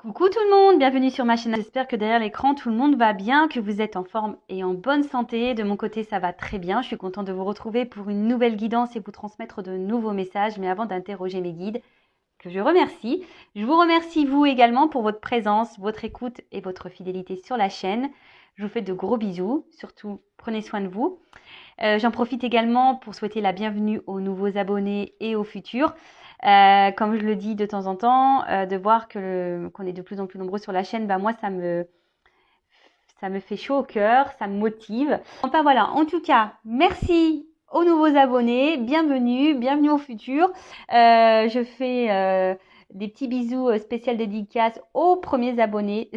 Coucou tout le monde, bienvenue sur ma chaîne. J'espère que derrière l'écran tout le monde va bien, que vous êtes en forme et en bonne santé. De mon côté ça va très bien, je suis contente de vous retrouver pour une nouvelle guidance et vous transmettre de nouveaux messages. Mais avant d'interroger mes guides, que je vous remercie vous également pour votre présence, votre écoute et votre fidélité sur la chaîne. Je vous fais de gros bisous, surtout prenez soin de vous. J'en profite également pour souhaiter la bienvenue aux nouveaux abonnés et aux futurs. Comme je le dis de temps en temps, de voir qu'on est de plus en plus nombreux sur la chaîne, moi ça me fait chaud au cœur, ça me motive. Enfin voilà, en tout cas, merci aux nouveaux abonnés, bienvenue aux futurs. Je fais des petits bisous spécial dédicaces aux premiers abonnés,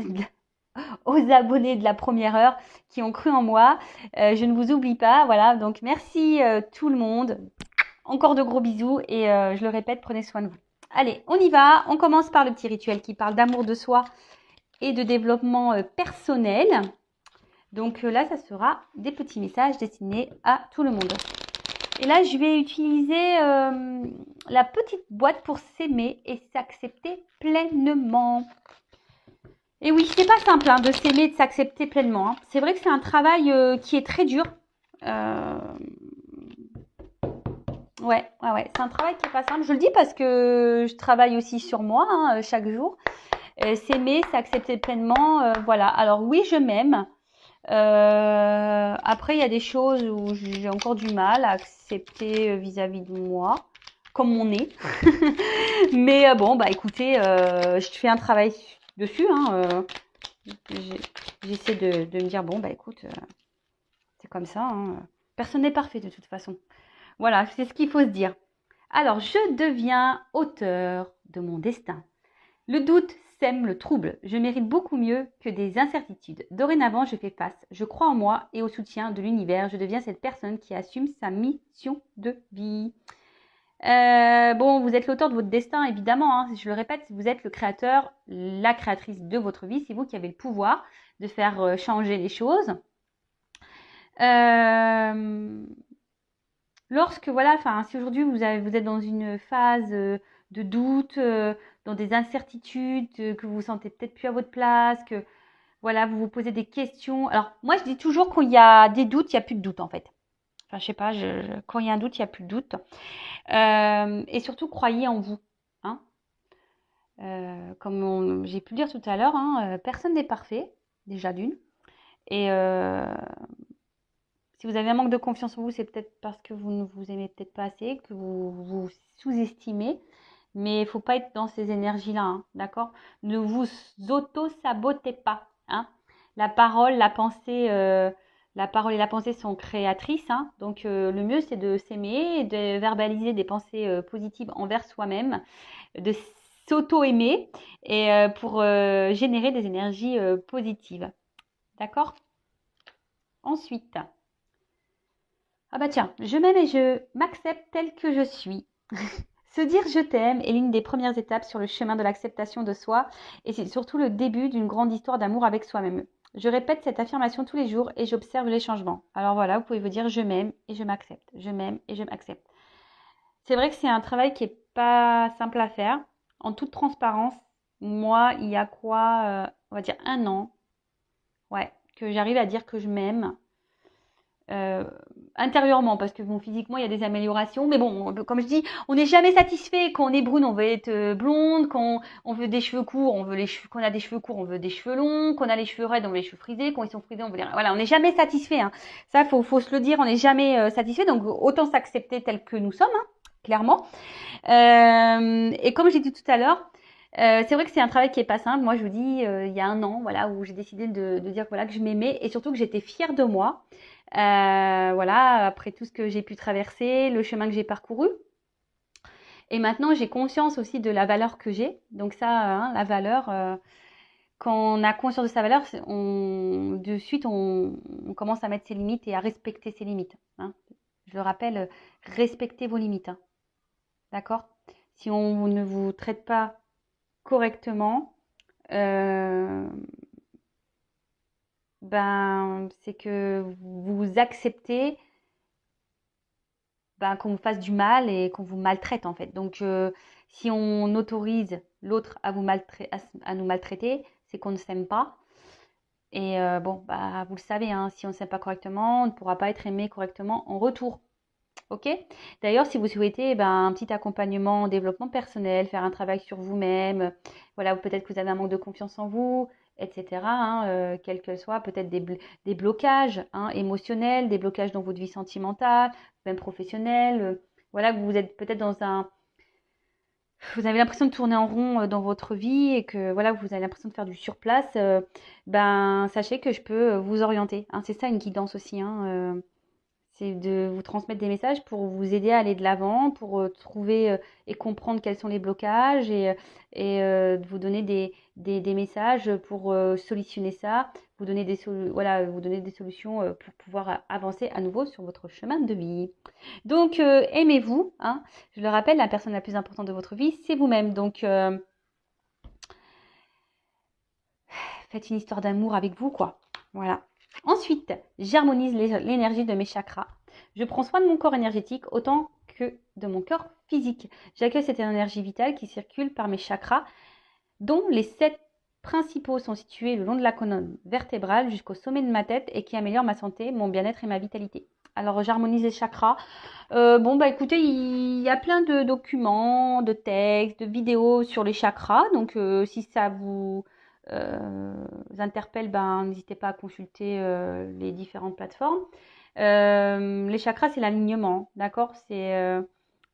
aux abonnés de la première heure qui ont cru en moi. Je ne vous oublie pas, voilà, donc merci tout le monde. Encore de gros bisous et je le répète, prenez soin de vous. Allez, on y va. On commence par le petit rituel qui parle d'amour de soi et de développement personnel. Donc là, ça sera des petits messages destinés à tout le monde. Et là, je vais utiliser la petite boîte pour s'aimer et s'accepter pleinement. Et oui, c'est pas simple de s'aimer et de s'accepter pleinement. C'est vrai que c'est un travail qui est très dur. Ouais, c'est un travail qui est pas simple. Je le dis parce que je travaille aussi sur moi chaque jour. S'aimer, s'accepter pleinement, voilà. Alors oui, je m'aime. Après, il y a des choses où j'ai encore du mal à accepter vis-à-vis de moi, comme mon nez. Mais bon, écoutez, je fais un travail dessus. J'essaie de me dire, écoute, c'est comme ça. Personne n'est parfait de toute façon. Voilà, c'est ce qu'il faut se dire. Alors, je deviens auteur de mon destin. Le doute sème le trouble. Je mérite beaucoup mieux que des incertitudes. Dorénavant, je fais face. Je crois en moi et au soutien de l'univers. Je deviens cette personne qui assume sa mission de vie. Vous êtes l'auteur de votre destin, évidemment. Je le répète, vous êtes le créateur, la créatrice de votre vie. C'est vous qui avez le pouvoir de faire changer les choses. Lorsque, si aujourd'hui vous êtes dans une phase de doute, dans des incertitudes, que vous vous sentez peut-être plus à votre place, que voilà, vous vous posez des questions. Alors, moi, je dis toujours quand il y a des doutes, il n'y a plus de doute, en fait. Enfin, je sais pas, quand il y a un doute, il n'y a plus de doute. Et surtout, croyez en vous. Comme j'ai pu le dire tout à l'heure, personne n'est parfait, déjà d'une. Et si vous avez un manque de confiance en vous, c'est peut-être parce que vous ne vous aimez peut-être pas assez, que vous vous sous-estimez. Mais il ne faut pas être dans ces énergies-là, d'accord? Ne vous auto-sabotez pas. La parole, la pensée, la parole et la pensée sont créatrices. Donc le mieux, c'est de s'aimer, de verbaliser des pensées positives envers soi-même, de s'auto-aimer et pour générer des énergies positives. D'accord? Ensuite, tiens, je m'aime et je m'accepte telle que je suis. Se dire je t'aime est l'une des premières étapes sur le chemin de l'acceptation de soi et c'est surtout le début d'une grande histoire d'amour avec soi-même. Je répète cette affirmation tous les jours et j'observe les changements. Alors voilà, vous pouvez vous dire je m'aime et je m'accepte. Je m'aime et je m'accepte. C'est vrai que c'est un travail qui est pas simple à faire. En toute transparence, moi, il y a quoi, on va dire 1 an, que j'arrive à dire que je m'aime. Intérieurement, parce que physiquement il y a des améliorations, mais bon, comme je dis, on n'est jamais satisfait. Quand on est brune, on veut être blonde. Quand on veut des cheveux courts, on veut quand on a des cheveux courts, on veut des cheveux longs. Quand on a les cheveux raides, on veut les cheveux frisés. Quand ils sont frisés, on veut voilà, on n'est jamais satisfait. Ça, faut se le dire, on n'est jamais satisfait. Donc autant s'accepter tel que nous sommes, clairement. Et comme j'ai dit tout à l'heure, c'est vrai que c'est un travail qui est pas simple. Moi, je vous dis, il y a 1 an, voilà, où j'ai décidé de dire que je m'aimais et surtout que j'étais fière de moi. Après tout ce que j'ai pu traverser, le chemin que j'ai parcouru. Et maintenant, j'ai conscience aussi de la valeur que j'ai. Donc ça, la valeur, quand on a conscience de sa valeur, de suite, on commence à mettre ses limites et à respecter ses limites. Je le rappelle, respectez vos limites. D'accord? Si on ne vous traite pas correctement, c'est que vous acceptez qu'on vous fasse du mal et qu'on vous maltraite en fait. Donc Si on autorise l'autre à nous maltraiter, c'est qu'on ne s'aime pas. Et bon, bah, vous le savez, hein, si on ne s'aime pas correctement, on ne pourra pas être aimé correctement en retour. Ok? D'ailleurs, si vous souhaitez un petit accompagnement en développement personnel, faire un travail sur vous-même, voilà, peut-être que vous avez un manque de confiance en vous, etc., hein, quel que soit, peut-être des blocages émotionnels, des blocages dans votre vie sentimentale, même professionnelle, voilà, que vous êtes peut-être vous avez l'impression de tourner en rond dans votre vie et que voilà, vous avez l'impression de faire du surplace, sachez que je peux vous orienter. Hein. C'est ça une guidance aussi. Hein, c'est de vous transmettre des messages pour vous aider à aller de l'avant, pour trouver et comprendre quels sont les blocages et de vous donner des messages pour solutionner ça, vous donner vous donner des solutions pour pouvoir avancer à nouveau sur votre chemin de vie. Donc, aimez-vous. Hein. Je le rappelle, la personne la plus importante de votre vie, c'est vous-même. Donc, faites une histoire d'amour avec vous, quoi. Voilà. Ensuite, j'harmonise l'énergie de mes chakras. Je prends soin de mon corps énergétique autant que de mon corps physique. J'accueille cette énergie vitale qui circule par mes chakras, dont les 7 principaux sont situés le long de la colonne vertébrale jusqu'au sommet de ma tête et qui améliorent ma santé, mon bien-être et ma vitalité. Alors, j'harmonise les chakras. Écoutez, il y a plein de documents, de textes, de vidéos sur les chakras. Donc, si ça vous interpelle, n'hésitez pas à consulter les différentes plateformes. Les chakras, c'est l'alignement, d'accord? C'est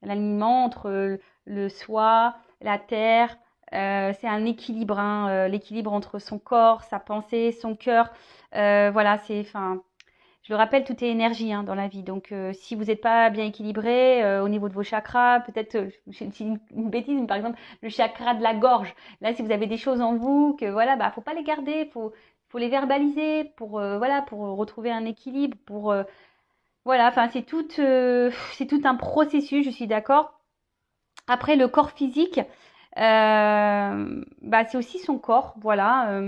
l'alignement entre le soi, la terre. C'est un équilibre, hein, l'équilibre entre son corps, sa pensée, son cœur. Voilà, je le rappelle, tout est énergie dans la vie. Donc, si vous n'êtes pas bien équilibré au niveau de vos chakras, peut-être, c'est une bêtise, mais par exemple, le chakra de la gorge. Là, si vous avez des choses en vous, que voilà, faut pas les garder, faut les verbaliser pour pour retrouver un équilibre, c'est tout un processus. Je suis d'accord. Après, le corps physique, c'est aussi son corps, voilà.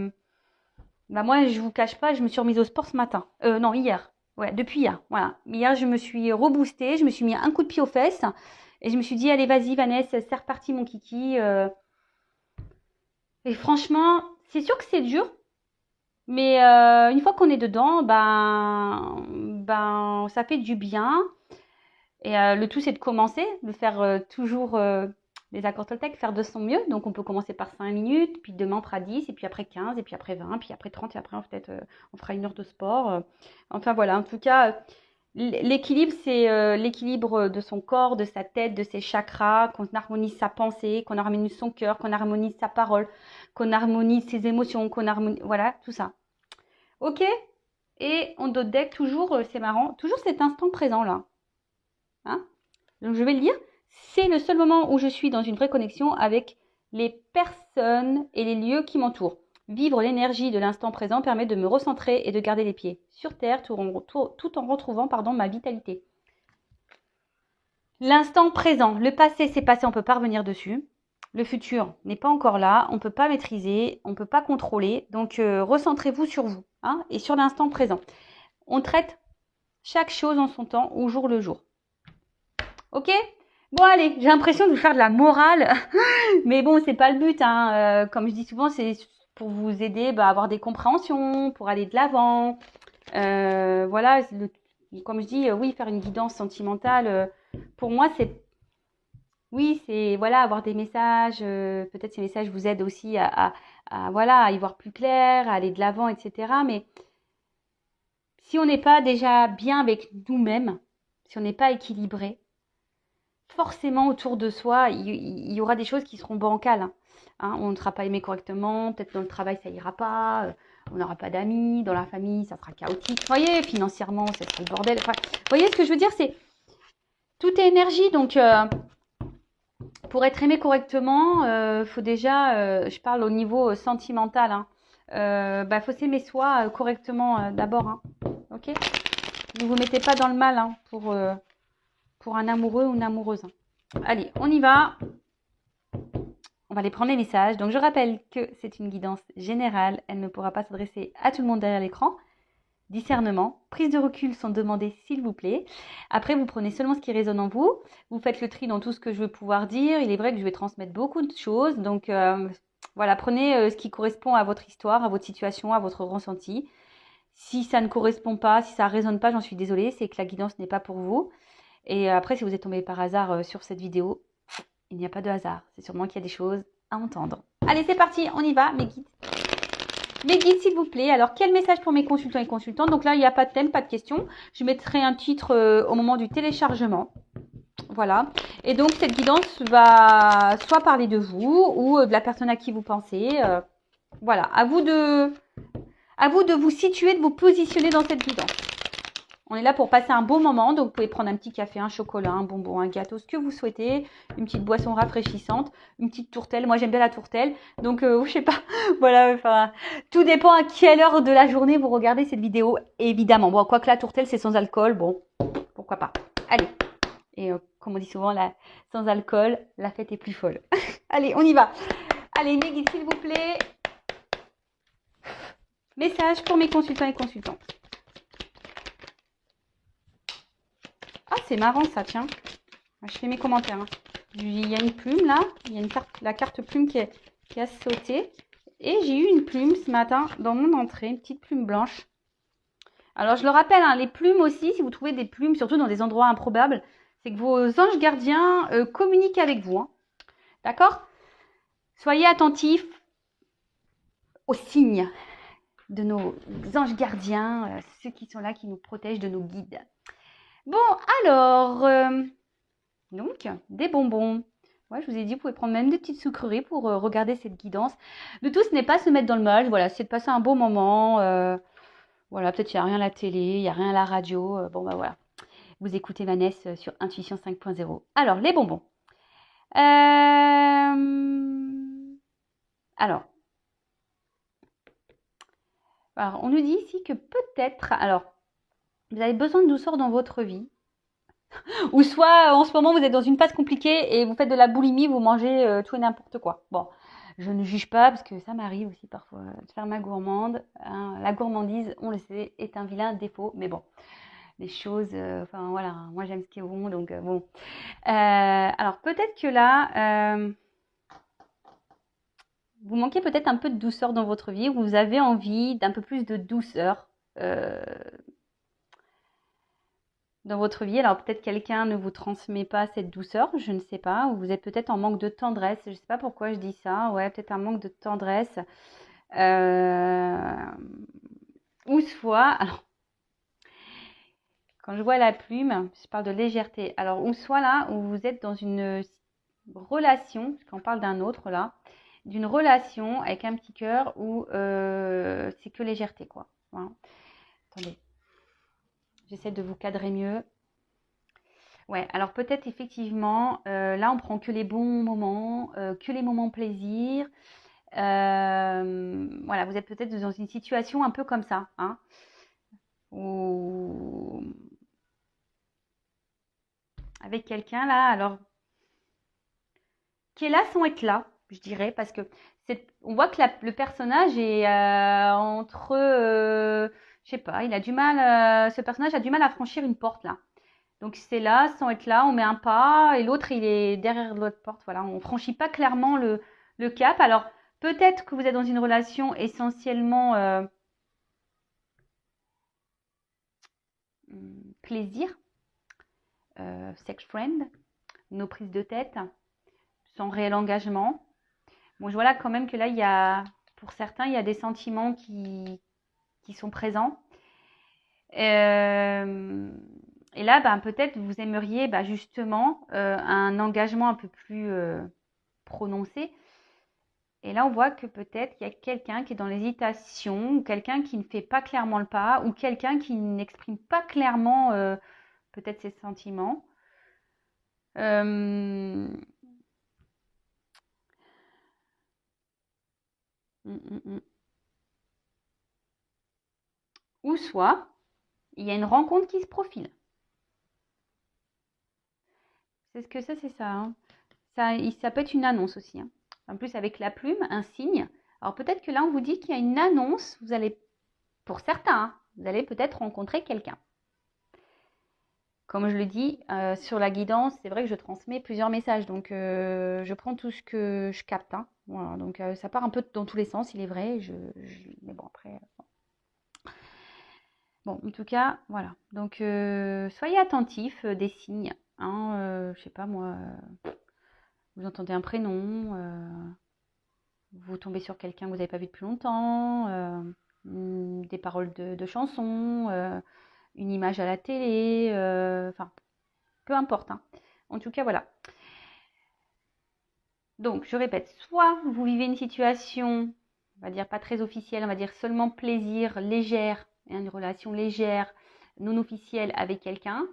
Moi, je vous cache pas, je me suis remise au sport ce matin. Non, hier. Ouais, depuis hier. Voilà. Hier, je me suis reboostée, je me suis mis un coup de pied aux fesses et je me suis dit, allez, vas-y, Vanessa, c'est reparti, mon kiki. Et franchement, c'est sûr que c'est dur, mais une fois qu'on est dedans, ça fait du bien. Et le tout, c'est de commencer, de faire toujours les accords Toltec, faire de son mieux. Donc, on peut commencer par 5 minutes, puis demain, on fera 10, et puis après 15, et puis après 20, puis après 30, et après, peut-être, on fera 1 heure de sport. Enfin, voilà. En tout cas, l'équilibre, c'est l'équilibre de son corps, de sa tête, de ses chakras, qu'on harmonise sa pensée, qu'on harmonise son cœur, qu'on harmonise sa parole, qu'on harmonise ses émotions, qu'on harmonise... Voilà, tout ça. Ok? Et on doit deck toujours, c'est marrant, toujours cet instant présent, là. Hein? Donc je vais le dire, c'est le seul moment où je suis dans une vraie connexion avec les personnes et les lieux qui m'entourent. Vivre l'énergie de l'instant présent permet de me recentrer et de garder les pieds sur terre tout en retrouvant ma vitalité. L'instant présent, le passé c'est passé, on ne peut pas revenir dessus. Le futur n'est pas encore là, on ne peut pas maîtriser, on ne peut pas contrôler. Donc recentrez-vous sur vous et sur l'instant présent. On traite chaque chose en son temps, au jour le jour. Ok? Bon allez, j'ai l'impression de vous faire de la morale, mais bon, c'est pas le but. Comme je dis souvent, c'est pour vous aider à avoir des compréhensions, pour aller de l'avant. Voilà, comme je dis, oui, faire une guidance sentimentale, pour moi, c'est avoir des messages. Peut-être ces messages vous aident aussi à y voir plus clair, à aller de l'avant, etc. Mais si on n'est pas déjà bien avec nous-mêmes, si on n'est pas équilibré, forcément autour de soi, il y aura des choses qui seront bancales. On ne sera pas aimé correctement, peut-être dans le travail ça ira pas, on n'aura pas d'amis, dans la famille ça sera chaotique. Vous voyez, financièrement ça sera le bordel. Enfin, vous voyez ce que je veux dire, c'est tout est énergie. Donc pour être aimé correctement, faut déjà, je parle au niveau sentimental, faut s'aimer soi correctement d'abord. Ok, ne vous mettez pas dans le mal pour un amoureux ou une amoureuse. Allez, on y va. On va aller prendre les messages. Donc, je rappelle que c'est une guidance générale. Elle ne pourra pas s'adresser à tout le monde derrière l'écran. discernement, prise de recul sont demandées s'il vous plaît. Après, vous prenez seulement ce qui résonne en vous. Vous faites le tri dans tout ce que je vais pouvoir dire. Il est vrai que je vais transmettre beaucoup de choses. Donc voilà, prenez ce qui correspond à votre histoire, à votre situation, à votre ressenti. Si ça ne correspond pas, si ça ne résonne pas, j'en suis désolée, c'est que la guidance n'est pas pour vous. Et après, si vous êtes tombé par hasard sur cette vidéo, il n'y a pas de hasard. C'est sûrement qu'il y a des choses à entendre. Allez, c'est parti, on y va, mes guides. Mes guides, s'il vous plaît. Alors, quel message pour mes consultants et consultantes? Donc là, il n'y a pas de thème, pas de question. Je mettrai un titre au moment du téléchargement. Voilà. Et donc, cette guidance va soit parler de vous ou de la personne à qui vous pensez. Voilà. À vous de vous situer, de vous positionner dans cette guidance. On est là pour passer un beau moment, donc vous pouvez prendre un petit café, un chocolat, un bonbon, un gâteau, ce que vous souhaitez, une petite boisson rafraîchissante, une petite tourtelle. Moi, j'aime bien la tourtelle, donc je sais pas, voilà, enfin, tout dépend à quelle heure de la journée vous regardez cette vidéo, évidemment. Bon, quoique la tourtelle, c'est sans alcool, bon, pourquoi pas. Allez, et comme on dit souvent, sans alcool, la fête est plus folle. Allez, on y va. Allez, mes guides, s'il vous plaît. Message pour mes consultants et consultantes. Ah, c'est marrant ça, tiens. Je fais mes commentaires. Hein. Il y a une plume là. Il y a la carte plume qui a sauté. Et j'ai eu une plume ce matin dans mon entrée. Une petite plume blanche. Alors, je le rappelle, hein, les plumes aussi, si vous trouvez des plumes, surtout dans des endroits improbables, c'est que vos anges gardiens communiquent avec vous. Hein. D'accord? Soyez attentifs aux signes de nos anges gardiens, ceux qui sont là, qui nous protègent, de nos guides. Bon, alors, donc, des bonbons. Ouais, je vous ai dit, vous pouvez prendre même des petites sucreries pour regarder cette guidance. Le tout, ce n'est pas se mettre dans le mal, voilà, c'est de passer un beau moment. Voilà, peut-être il n'y a rien à la télé, il n'y a rien à la radio. Bon, bah voilà, vous écoutez Vanessa sur Intuition 5.0. Alors, les bonbons. Alors, on nous dit ici que peut-être, alors, vous avez besoin de douceur dans votre vie. Ou soit, en ce moment, vous êtes dans une phase compliquée et vous faites de la boulimie, vous mangez tout et n'importe quoi. Bon, je ne juge pas parce que ça m'arrive aussi parfois de faire ma gourmande. Hein. La gourmandise, on le sait, est un vilain défaut. Mais bon, les choses, enfin voilà, moi j'aime ce qui est bon, donc bon. Alors peut-être que là, vous manquez peut-être un peu de douceur dans votre vie. Vous avez envie d'un peu plus de douceur. Dans votre vie. Alors peut-être quelqu'un ne vous transmet pas cette douceur, je ne sais pas, ou vous êtes peut-être en manque de tendresse, je ne sais pas pourquoi je dis ça, ouais, peut-être un manque de tendresse, ou soit, alors, quand je vois la plume, je parle de légèreté, alors ou soit là, où vous êtes dans une relation, parce qu'on parle d'un autre là, d'une relation avec un petit cœur où c'est que légèreté, quoi. Voilà. Attendez. J'essaie de vous cadrer mieux. Ouais, alors peut-être effectivement, là on prend que les bons moments, que les moments plaisir. Voilà, vous êtes peut-être dans une situation un peu comme ça, hein, ou avec quelqu'un là, alors qui est là sans être là, je dirais, parce que on voit que le personnage est entre, je sais pas, il a du mal, ce personnage a du mal à franchir une porte là. Donc c'est là, sans être là, on met un pas et l'autre il est derrière l'autre porte. Voilà, on franchit pas clairement le cap. Alors peut-être que vous êtes dans une relation essentiellement plaisir, sex friend, nos prises de tête, sans réel engagement. Bon, je vois là quand même que là il y a, pour certains, il y a des sentiments qui sont présents. Et là, ben, peut-être vous aimeriez justement un engagement un peu plus prononcé. Et là, on voit que peut-être il y a quelqu'un qui est dans l'hésitation, ou quelqu'un qui ne fait pas clairement le pas, ou quelqu'un qui n'exprime pas clairement peut-être ses sentiments. Ou soit, il y a une rencontre qui se profile. C'est ce que ça, c'est ça. Hein. Ça peut être une annonce aussi. Hein. En plus, avec la plume, un signe. Alors peut-être que là, on vous dit qu'il y a une annonce. Vous allez, pour certains, hein, Vous allez peut-être rencontrer quelqu'un. Comme je le dis, sur la guidance, c'est vrai que je transmets plusieurs messages. Donc, je prends tout ce que je capte. Hein. Voilà, donc, ça part un peu dans tous les sens, il est vrai. Mais bon, après... Bon, en tout cas, voilà. Donc, soyez attentifs des signes. Hein, je sais pas moi, vous entendez un prénom, vous tombez sur quelqu'un que vous n'avez pas vu depuis longtemps, des paroles de chansons, une image à la télé, enfin, peu importe. Hein. En tout cas, voilà. Donc, je répète, soit vous vivez une situation, on va dire pas très officielle, on va dire seulement plaisir, légère, une relation légère, non officielle avec quelqu'un,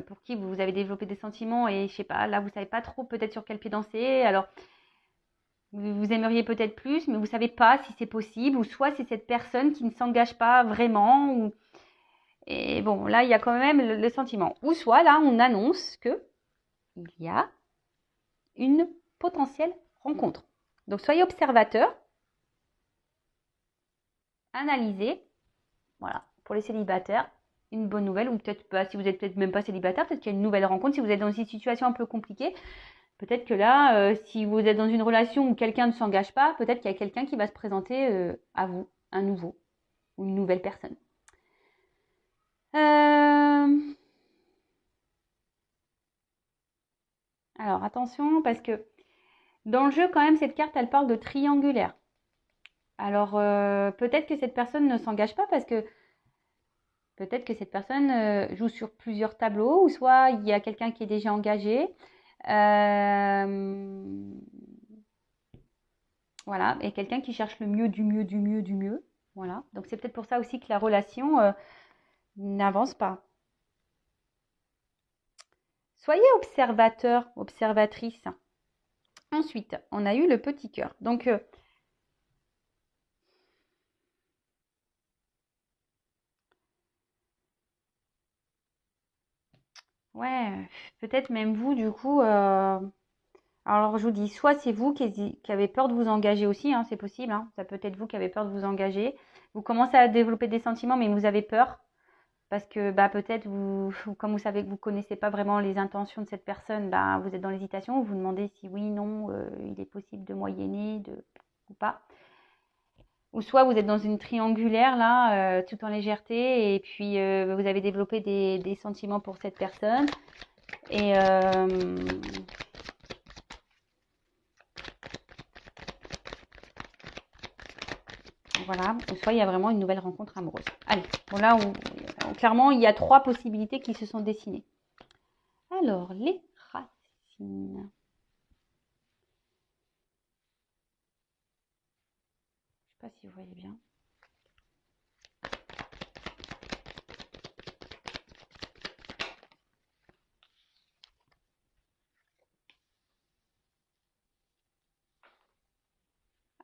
pour qui vous avez développé des sentiments et je sais pas, là vous savez pas trop peut-être sur quel pied danser. Alors, vous aimeriez peut-être plus, mais vous savez pas si c'est possible, ou soit c'est cette personne qui ne s'engage pas vraiment, ou... Et bon, là, il y a quand même le sentiment. Ou soit, là, on annonce que il y a une potentielle rencontre. Donc, soyez observateur, analysez, voilà, pour les célibataires, une bonne nouvelle, ou peut-être pas, si vous êtes peut-être même pas célibataire, peut-être qu'il y a une nouvelle rencontre, si vous êtes dans une situation un peu compliquée, peut-être que là, si vous êtes dans une relation où quelqu'un ne s'engage pas, peut-être qu'il y a quelqu'un qui va se présenter à vous, un nouveau, ou une nouvelle personne. Alors attention, parce que dans le jeu, quand même, cette carte, elle parle de triangulaire. Alors peut-être que cette personne ne s'engage pas parce que peut-être que cette personne joue sur plusieurs tableaux, ou soit il y a quelqu'un qui est déjà engagé. Voilà, et quelqu'un qui cherche le mieux, du mieux, du mieux, du mieux. Voilà, donc c'est peut-être pour ça aussi que la relation n'avance pas. Soyez observateur, observatrice. Ensuite, on a eu le petit cœur. Donc, ouais, peut-être même vous, du coup. Alors, je vous dis, soit c'est vous qui avez peur de vous engager aussi, hein, c'est possible. Hein, ça peut être vous qui avez peur de vous engager. Vous commencez à développer des sentiments, mais vous avez peur. Parce que bah, peut-être, comme vous savez que vous ne connaissez pas vraiment les intentions de cette personne, bah, vous êtes dans l'hésitation. Vous vous demandez si oui, non, il est possible de moyenner ou pas. Ou soit vous êtes dans une triangulaire, là, tout en légèreté, et puis vous avez développé des sentiments pour cette personne. Et voilà, ou soit il y a vraiment une nouvelle rencontre amoureuse. Allez, bon là, clairement, il y a 3 possibilités qui se sont dessinées. Alors, les racines. Je ne sais pas si vous voyez bien.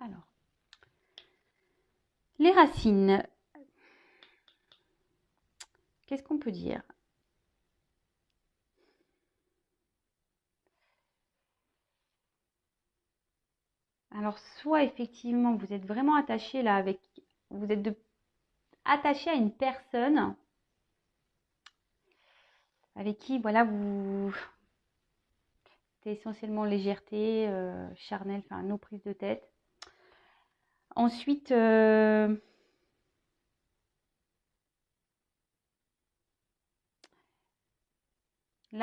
Alors, les racines. Qu'est-ce qu'on peut dire? Alors, soit effectivement, vous êtes vraiment attaché là avec... Vous êtes attaché à une personne avec qui, voilà, c'est essentiellement légèreté, charnel, enfin, nos prises de tête. Ensuite, là,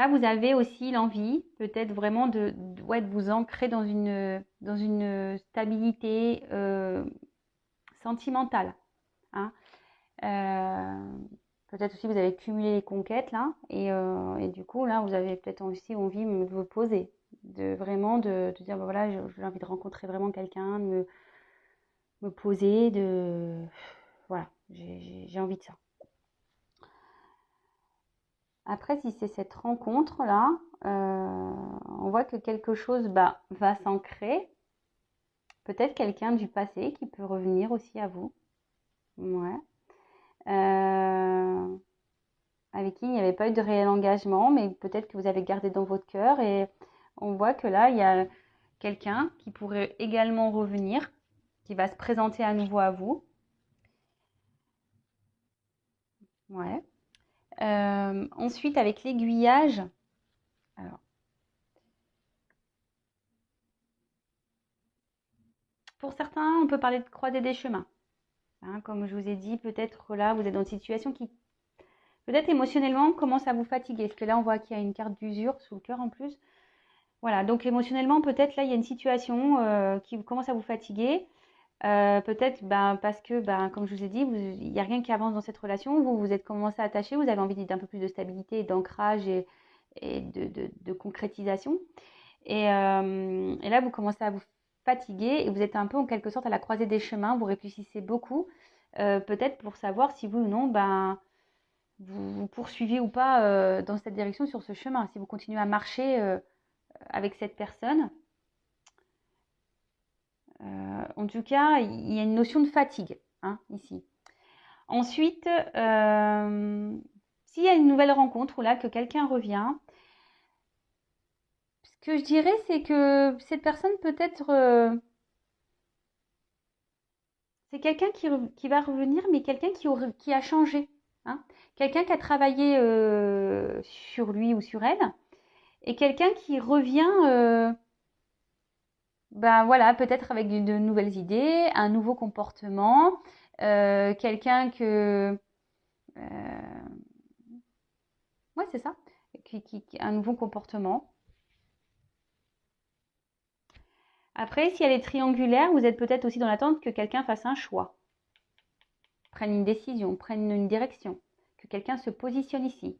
vous avez aussi l'envie, peut-être vraiment de vous ancrer dans une stabilité sentimentale. Hein. Peut-être aussi vous avez cumulé les conquêtes là, et du coup là, vous avez peut-être aussi envie de vous poser, de vraiment de dire bah, voilà, j'ai envie de rencontrer vraiment quelqu'un, de me poser, voilà, j'ai envie de ça. Après, si c'est cette rencontre-là, on voit que quelque chose va s'ancrer. Peut-être quelqu'un du passé qui peut revenir aussi à vous. Ouais. Avec qui il n'y avait pas eu de réel engagement, mais peut-être que vous avez gardé dans votre cœur. Et on voit que là, il y a quelqu'un qui pourrait également revenir, qui va se présenter à nouveau à vous. Ouais. Ensuite, avec l'aiguillage, alors, pour certains, on peut parler de croiser des chemins. Hein, comme je vous ai dit, peut-être là, vous êtes dans une situation qui, peut-être émotionnellement, commence à vous fatiguer. Parce que là, on voit qu'il y a une carte d'usure sous le cœur en plus. Voilà, donc émotionnellement, peut-être là, il y a une situation qui commence à vous fatiguer. Peut-être parce que, comme je vous ai dit, il n'y a rien qui avance dans cette relation. Vous êtes commencé à attacher, vous avez envie d'un peu plus de stabilité, d'ancrage et de concrétisation. Et là, vous commencez à vous fatiguer et vous êtes un peu en quelque sorte à la croisée des chemins. Vous réfléchissez beaucoup, peut-être pour savoir si oui ou non, vous poursuivez ou pas dans cette direction, sur ce chemin. Si vous continuez à marcher avec cette personne. En tout cas, il y a une notion de fatigue hein, ici. Ensuite, s'il y a une nouvelle rencontre ou là que quelqu'un revient, ce que je dirais, c'est que cette personne peut-être, c'est quelqu'un qui va revenir, mais quelqu'un qui a changé. Hein. Quelqu'un qui a travaillé sur lui ou sur elle, et quelqu'un qui revient, voilà, peut-être avec de nouvelles idées, un nouveau comportement, quelqu'un que... ouais, c'est ça, un nouveau comportement. Après, si elle est triangulaire, vous êtes peut-être aussi dans l'attente que quelqu'un fasse un choix, prenne une décision, prenne une direction, que quelqu'un se positionne ici.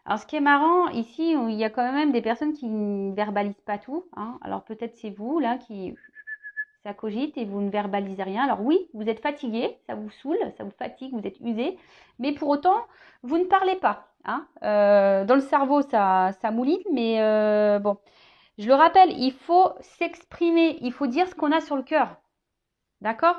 Alors, ce qui est marrant, ici, il y a quand même des personnes qui ne verbalisent pas tout. Hein. Alors, peut-être c'est vous, là, qui... ça cogite et vous ne verbalisez rien. Alors oui, vous êtes fatigué, ça vous saoule, ça vous fatigue, vous êtes usé, mais pour autant, vous ne parlez pas. Hein. Dans le cerveau, ça mouline, mais bon. Je le rappelle, il faut s'exprimer, il faut dire ce qu'on a sur le cœur. D'accord?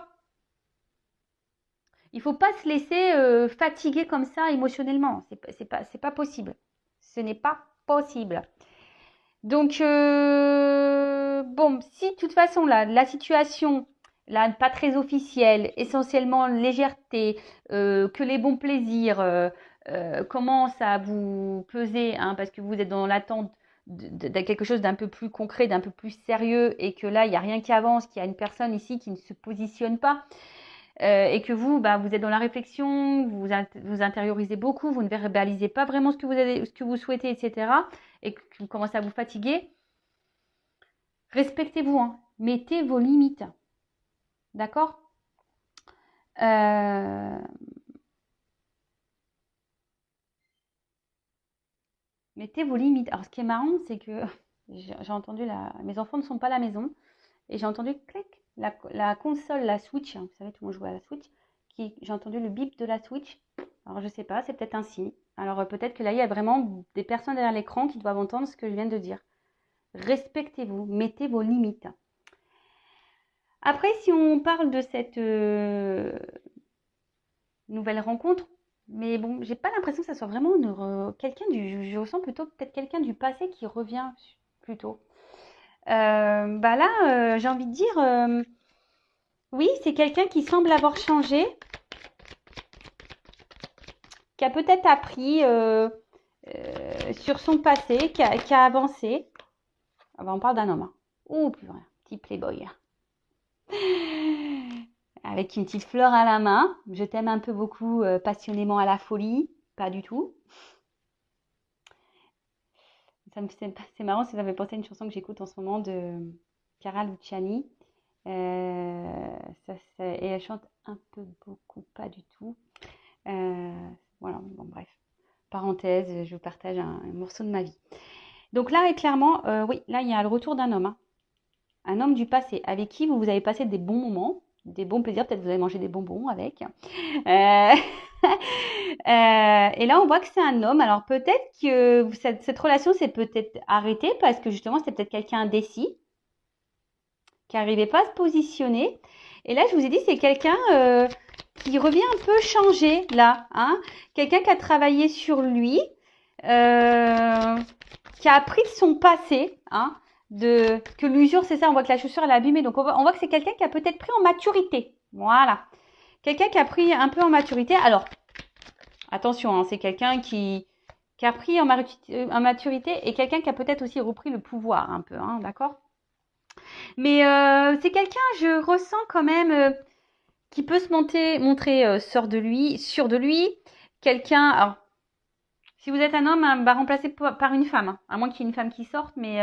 Il ne faut pas se laisser fatiguer comme ça émotionnellement. C'est pas possible. Ce n'est pas possible. Donc, bon, si de toute façon, là, la situation, là, pas très officielle, essentiellement légèreté, que les bons plaisirs commencent à vous peser, hein, parce que vous êtes dans l'attente de quelque chose d'un peu plus concret, d'un peu plus sérieux, et que là, il n'y a rien qui avance, qu'il y a une personne ici qui ne se positionne pas, et que vous, vous êtes dans la réflexion, vous intériorisez beaucoup, vous ne verbalisez pas vraiment ce que vous souhaitez, etc., et que vous commencez à vous fatiguer, respectez-vous, hein. Mettez vos limites. D'accord? Mettez vos limites. Alors, ce qui est marrant, c'est que j'ai entendu mes enfants ne sont pas à la maison, et j'ai entendu clic, la console, la Switch, hein, vous savez, tout le monde joue à la Switch, j'ai entendu le bip de la Switch. Alors, je sais pas, c'est peut-être un signe. Alors, peut-être que là, il y a vraiment des personnes derrière l'écran qui doivent entendre ce que je viens de dire. Respectez-vous, mettez vos limites. Après, si on parle de cette nouvelle rencontre, mais bon, j'ai pas l'impression que ça soit vraiment quelqu'un je ressens plutôt peut-être quelqu'un du passé qui revient plutôt. Là, j'ai envie de dire, oui, c'est quelqu'un qui semble avoir changé, qui a peut-être appris sur son passé, qui a avancé. Ah on parle d'un homme. Hein. Oh, plus rien, petit playboy. Avec une petite fleur à la main. Je t'aime un peu beaucoup, passionnément à la folie. Pas du tout. C'est marrant, ça me fait penser à une chanson que j'écoute en ce moment de Cara Luciani. Et elle chante un peu beaucoup, pas du tout. Voilà, bon bref. Parenthèse, je vous partage un morceau de ma vie. Donc là, clairement, oui, là, il y a le retour d'un homme. Hein. Un homme du passé, avec qui vous avez passé des bons moments, des bons plaisirs, peut-être vous avez mangé des bonbons avec. Et là, on voit que c'est un homme. Alors peut-être que cette relation s'est peut-être arrêtée parce que justement, c'était peut-être quelqu'un indécis, qui n'arrivait pas à se positionner. Et là, je vous ai dit, c'est quelqu'un qui revient un peu changé, là. Hein, quelqu'un qui a travaillé sur lui, qui a appris de son passé, hein, que l'usure, c'est ça, on voit que la chaussure, elle est abîmée. Donc, on voit que c'est quelqu'un qui a peut-être pris en maturité. Voilà. Quelqu'un qui a pris un peu en maturité. Alors, Attention, hein, c'est quelqu'un qui a pris en maturité et quelqu'un qui a peut-être aussi repris le pouvoir un peu, hein, d'accord? Mais c'est quelqu'un, je ressens quand même, qui peut se montrer sûr de lui. Quelqu'un, alors, si vous êtes un homme, hein, remplacé par une femme, hein, à moins qu'il y ait une femme qui sorte, mais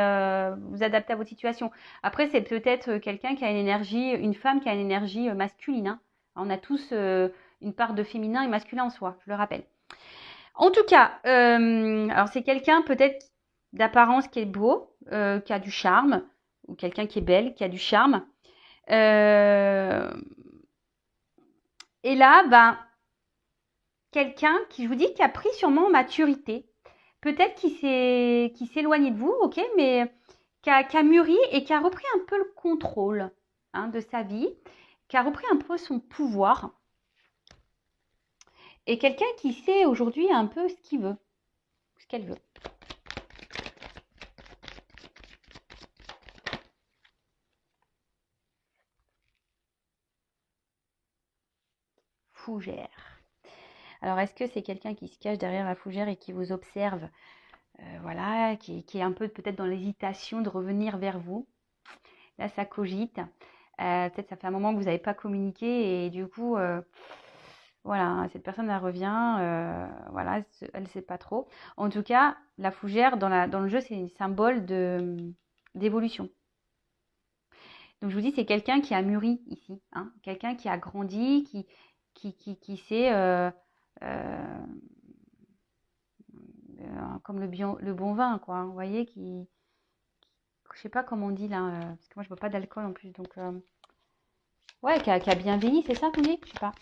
vous adaptez à votre situation. Après, c'est peut-être quelqu'un qui a une énergie, une femme qui a une énergie masculine, hein. On a tous une part de féminin et masculin en soi, je le rappelle. En tout cas, alors c'est quelqu'un peut-être d'apparence qui est beau, qui a du charme, ou quelqu'un qui est belle, qui a du charme. Euh, et là, ben, quelqu'un qui, je vous dis, qui a pris sûrement en maturité. Peut-être qui s'est éloigné de vous, ok, mais qui a mûri et qui a repris un peu le contrôle, hein, de sa vie, qui a repris un peu son pouvoir. Et quelqu'un qui sait aujourd'hui un peu ce qu'il veut, ce qu'elle veut. Fougère. Alors, est-ce que c'est quelqu'un qui se cache derrière la fougère et qui vous observe, voilà, qui est un peu peut-être dans l'hésitation de revenir vers vous? Là, ça cogite. Peut-être ça fait un moment que vous n'avez pas communiqué et du coup, voilà, cette personne, elle revient, voilà, elle ne sait pas trop. En tout cas, la fougère, dans le jeu, c'est un symbole d'évolution. Donc, je vous dis, c'est quelqu'un qui a mûri ici, hein, quelqu'un qui a grandi, qui sait, comme le bon vin, quoi, hein, vous voyez, je sais pas comment on dit là, parce que moi, je bois pas d'alcool en plus, donc, ouais, qui a bien vieilli, c'est ça qu'on dit? Je sais pas.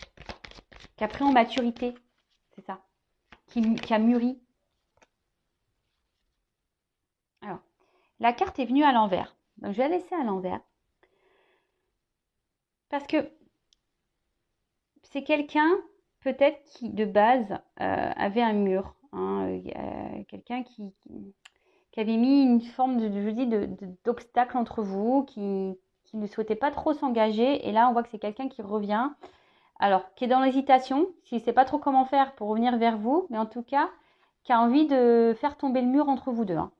Qui a pris en maturité, c'est ça. Qui a mûri. Alors, la carte est venue à l'envers. Donc, je vais la laisser à l'envers. Parce que c'est quelqu'un, peut-être, qui, de base, avait un mur, hein, quelqu'un qui avait mis une forme d'obstacle entre vous, qui ne souhaitait pas trop s'engager. Et là, on voit que c'est quelqu'un qui revient. Alors, qui est dans l'hésitation, qui ne sait pas trop comment faire pour revenir vers vous, mais en tout cas, qui a envie de faire tomber le mur entre vous deux, hein.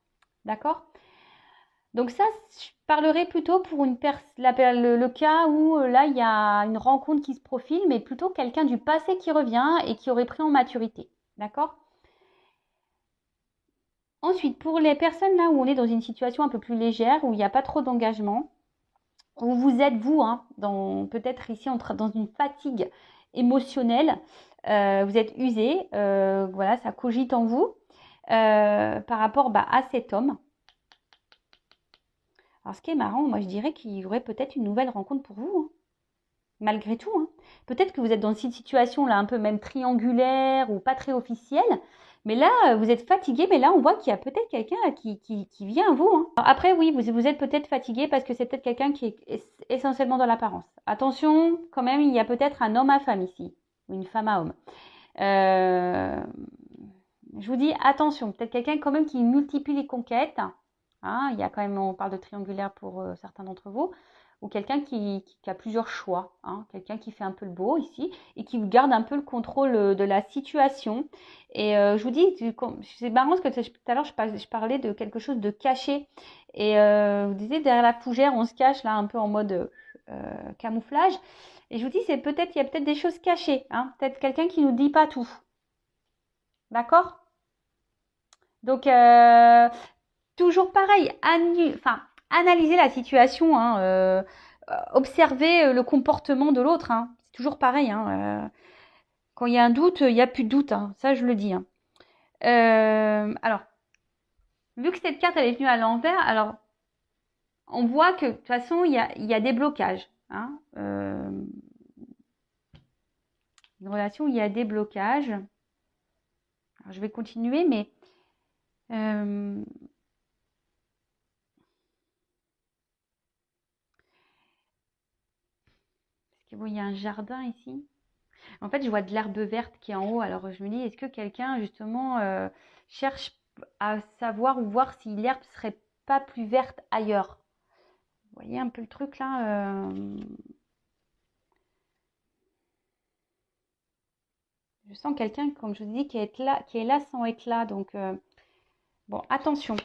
D'accord? Donc ça, je parlerai plutôt pour le cas où là, il y a une rencontre qui se profile, mais plutôt quelqu'un du passé qui revient et qui aurait pris en maturité. D'accord? Ensuite, pour les personnes là où on est dans une situation un peu plus légère, où il n'y a pas trop d'engagement, où vous êtes vous, hein, peut-être ici dans une fatigue émotionnelle, vous êtes usé, voilà, ça cogite en vous par rapport à cet homme. Alors, ce qui est marrant, moi je dirais qu'il y aurait peut-être une nouvelle rencontre pour vous, hein, malgré tout, hein. Peut-être que vous êtes dans cette situation là un peu même triangulaire ou pas très officielle, mais là vous êtes fatigué, mais là on voit qu'il y a peut-être quelqu'un qui vient à vous, hein. Alors, après oui, vous êtes peut-être fatigué parce que c'est peut-être quelqu'un qui est essentiellement dans l'apparence. Attention, quand même, il y a peut-être un homme à femme ici, ou une femme à homme. Euh, je vous dis attention, peut-être quelqu'un quand même qui multiplie les conquêtes, hein, il y a quand même, on parle de triangulaire pour certains d'entre vous, ou quelqu'un qui a plusieurs choix, hein, quelqu'un qui fait un peu le beau ici et qui garde un peu le contrôle de la situation. Et je vous dis, c'est marrant parce que tout à l'heure je parlais de quelque chose de caché. Et vous disiez derrière la fougère, on se cache là un peu en mode camouflage. Et je vous dis, il y a peut-être des choses cachées, hein, peut-être quelqu'un qui nous dit pas tout. D'accord? Donc, toujours pareil, analyser la situation, hein, observer le comportement de l'autre, hein. C'est toujours pareil, hein, quand il y a un doute, il n'y a plus de doute, hein. Ça, je le dis, hein. Alors, vu que cette carte elle est venue à l'envers, alors on voit que de toute façon il y a des blocages, hein. Une relation où il y a des blocages. Alors, je vais continuer, mais parce que bon, il y a un jardin ici. En fait, je vois de l'herbe verte qui est en haut. Alors, je me dis, est-ce que quelqu'un, justement, cherche à savoir ou voir si l'herbe serait pas plus verte ailleurs? Vous voyez un peu le truc là, Je sens quelqu'un, comme je vous dis, qui est là sans être là. Donc, bon, attention.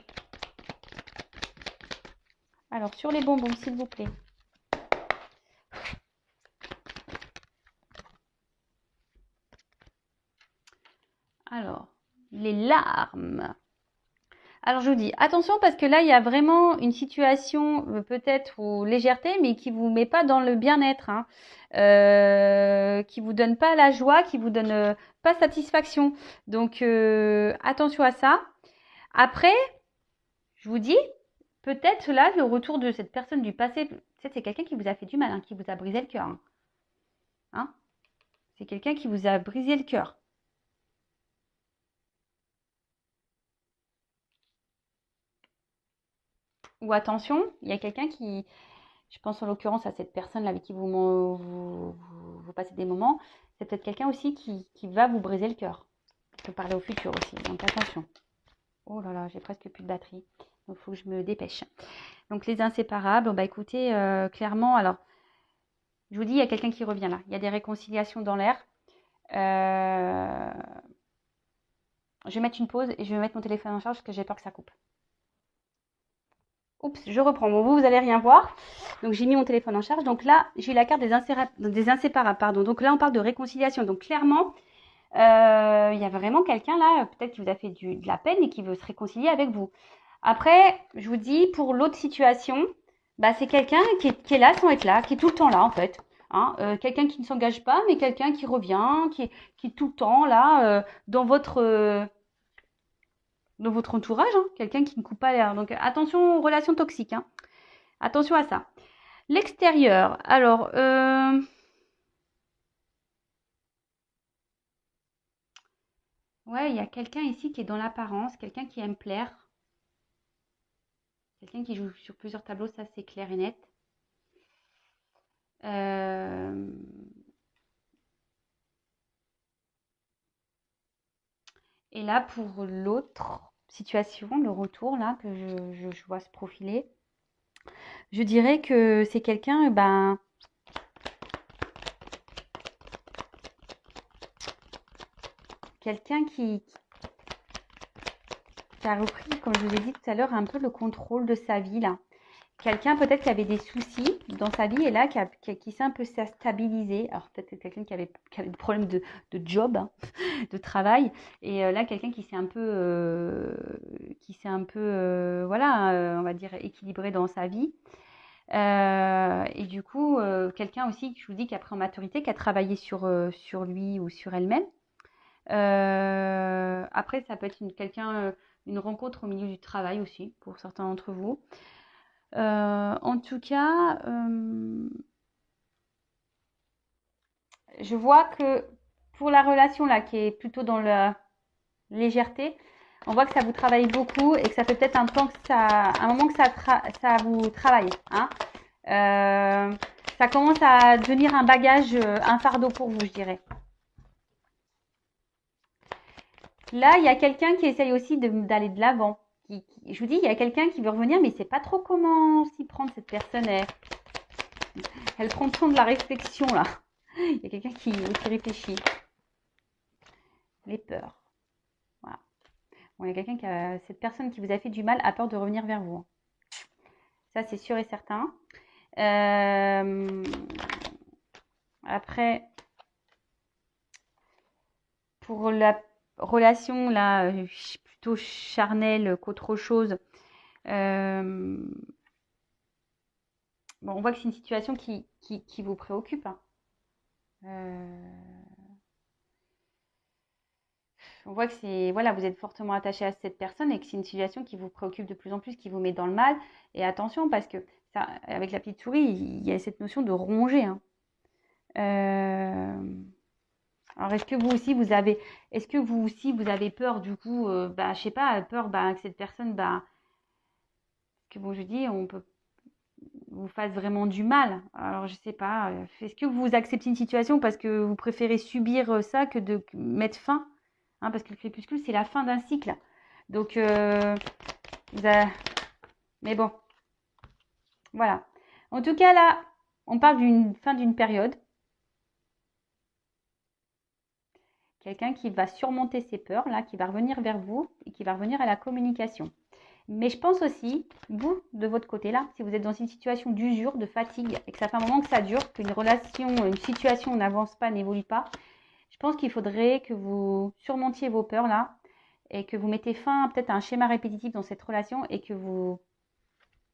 Alors, sur les bonbons, s'il vous plaît. Alors, les larmes. Alors, je vous dis, attention parce que là, il y a vraiment une situation peut-être ou légèreté, mais qui vous met pas dans le bien-être, hein. Qui vous donne pas la joie, qui vous donne pas satisfaction. Donc, attention à ça. Après, je vous dis, peut-être là, le retour de cette personne du passé, peut-être c'est quelqu'un qui vous a fait du mal, hein, qui vous a brisé le cœur, hein. Hein, c'est quelqu'un qui vous a brisé le cœur. Ou attention, il y a quelqu'un qui, je pense en l'occurrence à cette personne-là avec qui vous passez des moments, c'est peut-être quelqu'un aussi qui va vous briser le cœur. Je peux parler au futur aussi, donc attention. Oh là là, j'ai presque plus de batterie, donc il faut que je me dépêche. Donc les inséparables, bah écoutez, clairement, alors, je vous dis, il y a quelqu'un qui revient là. Il y a des réconciliations dans l'air. Euh, je vais mettre une pause et je vais mettre mon téléphone en charge parce que j'ai peur que ça coupe. Oups, je reprends. Bon, vous allez rien voir. Donc, j'ai mis mon téléphone en charge. Donc là, j'ai la carte des inséparables. Pardon. Donc là, on parle de réconciliation. Donc, clairement, il y a vraiment quelqu'un là, peut-être qui vous a fait de la peine et qui veut se réconcilier avec vous. Après, je vous dis, pour l'autre situation, bah, c'est quelqu'un qui est là sans être là, qui est tout le temps là, en fait. Hein, quelqu'un qui ne s'engage pas, mais quelqu'un qui revient, qui est tout le temps là, dans votre entourage, hein, quelqu'un qui ne coupe pas l'air. Donc attention aux relations toxiques, hein. Attention à ça. L'extérieur, alors, ouais, il y a quelqu'un ici qui est dans l'apparence, quelqu'un qui aime plaire, quelqu'un qui joue sur plusieurs tableaux, ça c'est clair et net. Euh, Et là, pour l'autre situation, le retour là que je vois se profiler, je dirais que c'est quelqu'un, ben, quelqu'un qui a repris, comme je vous ai dit tout à l'heure, un peu le contrôle de sa vie là. Quelqu'un peut-être qui avait des soucis dans sa vie et là qui s'est un peu stabilisé. Alors peut-être que quelqu'un qui avait des problèmes de job, hein, de travail. Et là, quelqu'un qui s'est un peu, voilà, on va dire équilibré dans sa vie. Et du coup, quelqu'un aussi, je vous dis, qui a pris en maturité, qui a travaillé sur lui ou sur elle-même. Après, ça peut être une rencontre au milieu du travail aussi, pour certains d'entre vous. En tout cas, je vois que pour la relation là, qui est plutôt dans la légèreté, on voit que ça vous travaille beaucoup et que ça fait peut-être un moment que ça vous travaille, hein. Ça commence à devenir un bagage, un fardeau pour vous, je dirais. Là, il y a quelqu'un qui essaye aussi d'aller de l'avant. Je vous dis, il y a quelqu'un qui veut revenir, mais il ne sait pas trop comment s'y prendre. Cette personne, elle prend le temps de la réflexion, là. Il y a quelqu'un qui réfléchit. Les peurs. Voilà. Bon, il y a cette personne qui vous a fait du mal a peur de revenir vers vous. Ça, c'est sûr et certain. Après, pour la relation, là, plutôt charnelle qu'autre chose, bon, on voit que c'est une situation qui vous préoccupe, hein. On voit que voilà, vous êtes fortement attaché à cette personne et que c'est une situation qui vous préoccupe de plus en plus, qui vous met dans le mal. Et attention, parce que ça, avec la petite souris, il y a cette notion de ronger, hein. Alors, est-ce que vous aussi, vous avez peur du coup, bah, je sais pas, peur bah, que cette personne, bah, que bon, je dis, on peut vous fasse vraiment du mal. Alors, je sais pas, est-ce que vous acceptez une situation parce que vous préférez subir ça que de mettre fin, hein, parce que le crépuscule, c'est la fin d'un cycle. Donc, vous avez- mais bon, voilà. En tout cas, là, on parle d'une fin d'une période. quelqu'un qui va surmonter ses peurs, là, qui va revenir vers vous et qui va revenir à la communication. Mais je pense aussi, vous, de votre côté là, si vous êtes dans une situation d'usure, de fatigue, et que ça fait un moment que ça dure, qu'une relation, une situation n'avance pas, n'évolue pas, je pense qu'il faudrait que vous surmontiez vos peurs là et que vous mettez fin peut-être à un schéma répétitif dans cette relation et que vous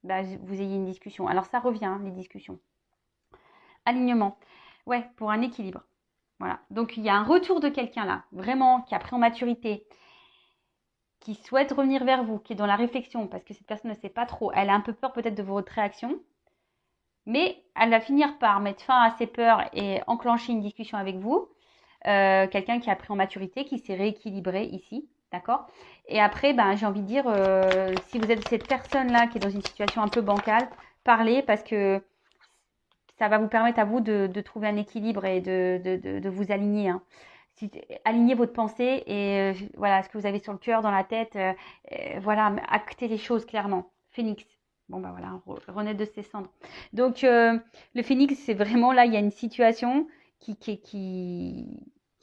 ayez une discussion. Alors ça revient, hein, les discussions. Alignement. Ouais, pour un équilibre. Voilà. Donc il y a un retour de quelqu'un là, vraiment, qui a pris en maturité, qui souhaite revenir vers vous, qui est dans la réflexion, parce que cette personne ne sait pas trop. Elle a un peu peur peut-être de votre réaction, mais elle va finir par mettre fin à ses peurs et enclencher une discussion avec vous. Quelqu'un qui a pris en maturité, qui s'est rééquilibré ici, d'accord? Et après, j'ai envie de dire, si vous êtes cette personne-là qui est dans une situation un peu bancale, parlez parce que ça va vous permettre à vous de trouver un équilibre et de vous aligner. Hein. Alignez votre pensée et voilà ce que vous avez sur le cœur, dans la tête. Voilà, actez les choses clairement. Phénix. Bon, voilà, renaître de ses cendres. Donc, le phénix, c'est vraiment là, il y a une situation qui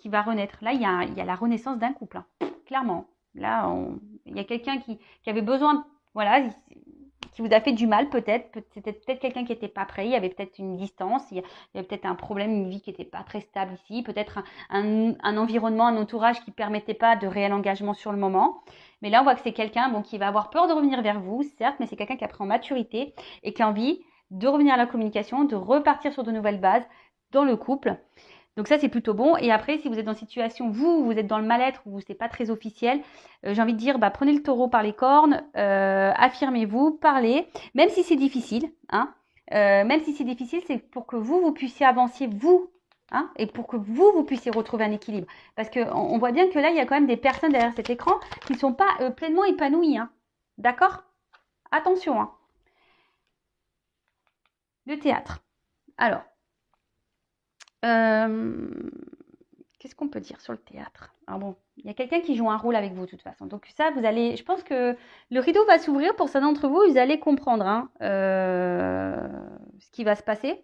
va renaître. Là, il y a la renaissance d'un couple, hein, clairement. Là, il y a quelqu'un qui avait besoin, voilà, qui vous a fait du mal peut-être. C'était peut-être quelqu'un qui n'était pas prêt. Il y avait peut-être une distance. Il y avait peut-être un problème, une vie qui n'était pas très stable ici. Peut-être un environnement, un entourage qui ne permettait pas de réel engagement sur le moment. Mais là, on voit que c'est quelqu'un qui va avoir peur de revenir vers vous, certes, mais c'est quelqu'un qui a pris en maturité et qui a envie de revenir à la communication, de repartir sur de nouvelles bases dans le couple. Donc ça, c'est plutôt bon. Et après, si vous êtes dans une situation, vous êtes dans le mal-être, ou c'est pas très officiel, j'ai envie de dire, prenez le taureau par les cornes, affirmez-vous, parlez, même si c'est difficile. Hein, même si c'est difficile, c'est pour que vous puissiez avancer, vous. Hein, et pour que vous puissiez retrouver un équilibre. Parce qu'on voit bien que là, il y a quand même des personnes derrière cet écran qui ne sont pas pleinement épanouies. Hein. D'accord? Attention. Hein. Le théâtre. Alors, qu'est-ce qu'on peut dire sur le théâtre? Alors bon, il y a quelqu'un qui joue un rôle avec vous de toute façon. Donc ça, vous allez, je pense que le rideau va s'ouvrir pour certains d'entre vous. Vous allez comprendre hein, ce qui va se passer.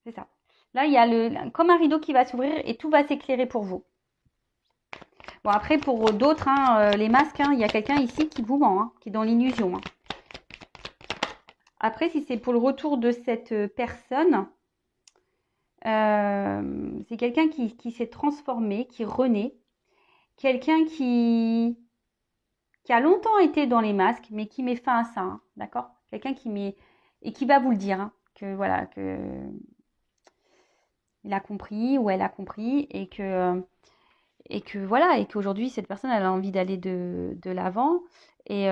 C'est ça. Là, il y a comme un rideau qui va s'ouvrir et tout va s'éclairer pour vous. Bon, après, pour d'autres, hein, les masques, hein, il y a quelqu'un ici qui vous ment, hein, qui est dans l'illusion. Hein. Après, si c'est pour le retour de cette personne, c'est quelqu'un qui s'est transformé, qui renaît. Quelqu'un qui a longtemps été dans les masques, mais qui met fin à ça. Hein, d'accord? Quelqu'un qui met... Et qui va vous le dire, hein, que voilà, que... Il a compris ou elle a compris et que voilà, et qu'aujourd'hui, cette personne, elle a envie d'aller de l'avant. Et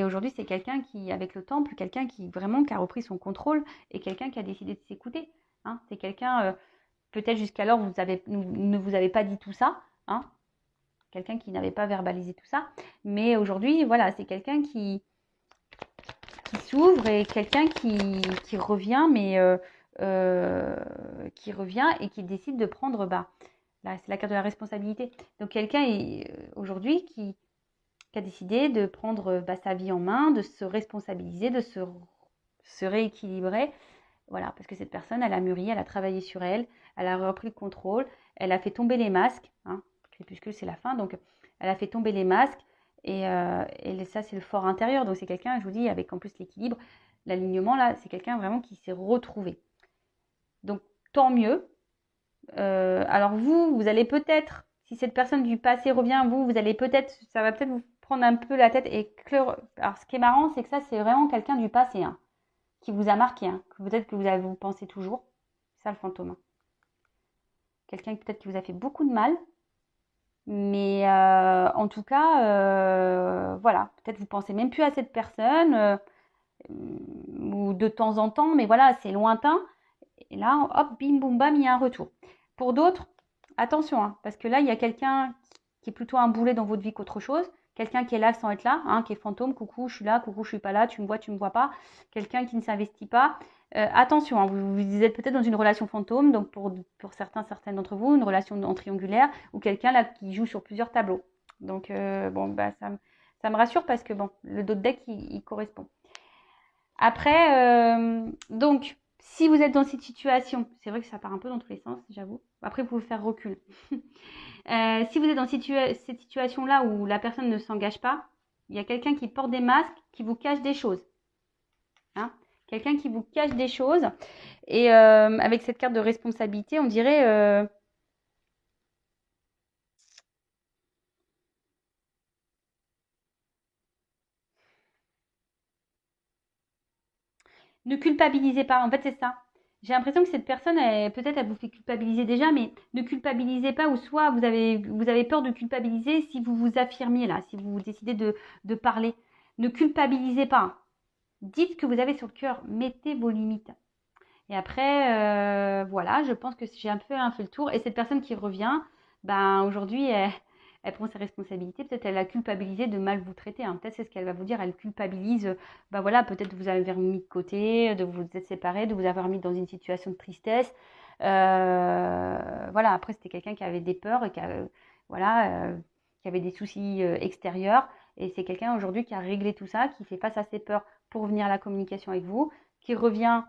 aujourd'hui, c'est quelqu'un qui, avec le temple, quelqu'un qui vraiment qui a repris son contrôle et quelqu'un qui a décidé de s'écouter. Hein. C'est quelqu'un, peut-être jusqu'alors, ne vous avez pas dit tout ça. Hein. Quelqu'un qui n'avait pas verbalisé tout ça. Mais aujourd'hui, voilà, c'est quelqu'un qui s'ouvre et quelqu'un qui revient, mais qui revient et qui décide de prendre, là, c'est la carte de la responsabilité. Donc quelqu'un aujourd'hui qui a décidé de prendre sa vie en main, de se responsabiliser, de se rééquilibrer. Voilà, parce que cette personne, elle a mûri, elle a travaillé sur elle, elle a repris le contrôle, elle a fait tomber les masques. Hein, crépuscule, c'est la fin, donc elle a fait tomber les masques. Et ça, c'est le fort intérieur. Donc c'est quelqu'un, je vous dis, avec en plus l'équilibre, l'alignement, là, c'est quelqu'un vraiment qui s'est retrouvé. Donc tant mieux. Alors vous allez peut-être, si cette personne du passé revient, vous allez peut-être, ça va peut-être vous prendre un peu la tête et alors ce qui est marrant, c'est que ça, c'est vraiment quelqu'un du passé, hein, qui vous a marqué, hein, que peut-être que vous pensez toujours. C'est ça le fantôme. Hein. Quelqu'un peut-être qui vous a fait beaucoup de mal, mais en tout cas, voilà, peut-être vous pensez même plus à cette personne, ou de temps en temps, mais voilà, c'est lointain. Et là, hop, bim, boum, bam, il y a un retour. Pour d'autres, attention, hein, parce que là, il y a quelqu'un qui est plutôt un boulet dans votre vie qu'autre chose. Quelqu'un qui est là sans être là, hein, qui est fantôme, coucou, je suis là, coucou, je suis pas là, tu me vois pas. Quelqu'un qui ne s'investit pas. Attention, hein, vous êtes peut-être dans une relation fantôme, donc pour certaines d'entre vous, une relation en triangulaire, ou quelqu'un là qui joue sur plusieurs tableaux. Donc, ça me rassure parce que bon, le dos de deck, il correspond. Après, donc, Si vous êtes dans cette situation, c'est vrai que ça part un peu dans tous les sens, j'avoue. Après, vous pouvez faire recul. Si vous êtes dans cette situation-là où la personne ne s'engage pas, il y a quelqu'un qui porte des masques, qui vous cache des choses. Hein, quelqu'un qui vous cache des choses. Et avec cette carte de responsabilité, on dirait ne culpabilisez pas. En fait, c'est ça. J'ai l'impression que cette personne, peut-être elle vous fait culpabiliser déjà, mais ne culpabilisez pas, ou soit vous avez peur de culpabiliser si vous vous affirmiez là, si vous décidez de parler. Ne culpabilisez pas. Dites ce que vous avez sur le cœur. Mettez vos limites. Et après, voilà, je pense que j'ai un peu fait le tour. Et cette personne qui revient, ben aujourd'hui, elle prend ses responsabilités. Peut-être elle a culpabilisé de mal vous traiter. Hein. Peut-être c'est ce qu'elle va vous dire. Elle culpabilise, ben voilà, peut-être de vous avoir mis de côté, de vous être séparés, de vous avoir mis dans une situation de tristesse. Voilà, après, c'était quelqu'un qui avait des peurs et voilà, qui avait des soucis extérieurs. Et c'est quelqu'un aujourd'hui qui a réglé tout ça, qui fait face à ses peurs pour venir à la communication avec vous, qui revient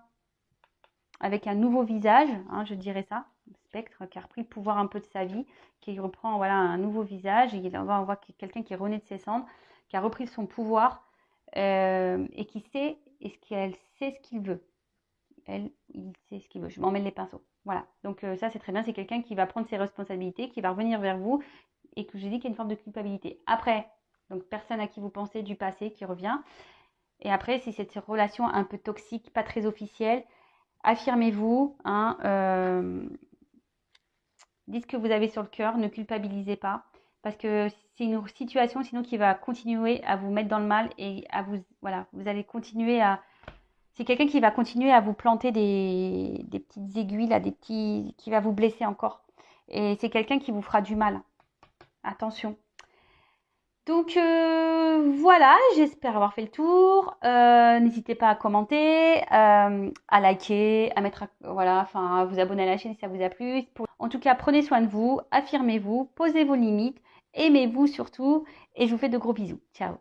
avec un nouveau visage, hein, je dirais ça, spectre qui a repris le pouvoir un peu de sa vie, qui reprend voilà, un nouveau visage, et on voit quelqu'un qui est rené de ses cendres, qui a repris son pouvoir et qui sait, qu'elle sait ce qu'il veut. Il sait ce qu'il veut. Je m'en mêle les pinceaux. Voilà. Donc ça, c'est très bien. C'est quelqu'un qui va prendre ses responsabilités, qui va revenir vers vous et que je dis qu'il y a une forme de culpabilité. Après, donc personne à qui vous pensez du passé qui revient. Et après, si cette relation un peu toxique, pas très officielle, affirmez-vous, hein, dites ce que vous avez sur le cœur, ne culpabilisez pas, parce que c'est une situation sinon qui va continuer à vous mettre dans le mal et à vous, voilà, vous allez continuer à, c'est quelqu'un qui va continuer à vous planter des petites aiguilles là, qui va vous blesser encore. Et c'est quelqu'un qui vous fera du mal. Attention. Donc voilà, j'espère avoir fait le tour. N'hésitez pas à commenter, à liker, à mettre, voilà, enfin, à vous abonner à la chaîne si ça vous a plu. En tout cas, prenez soin de vous, affirmez-vous, posez vos limites, aimez-vous surtout, et je vous fais de gros bisous. Ciao.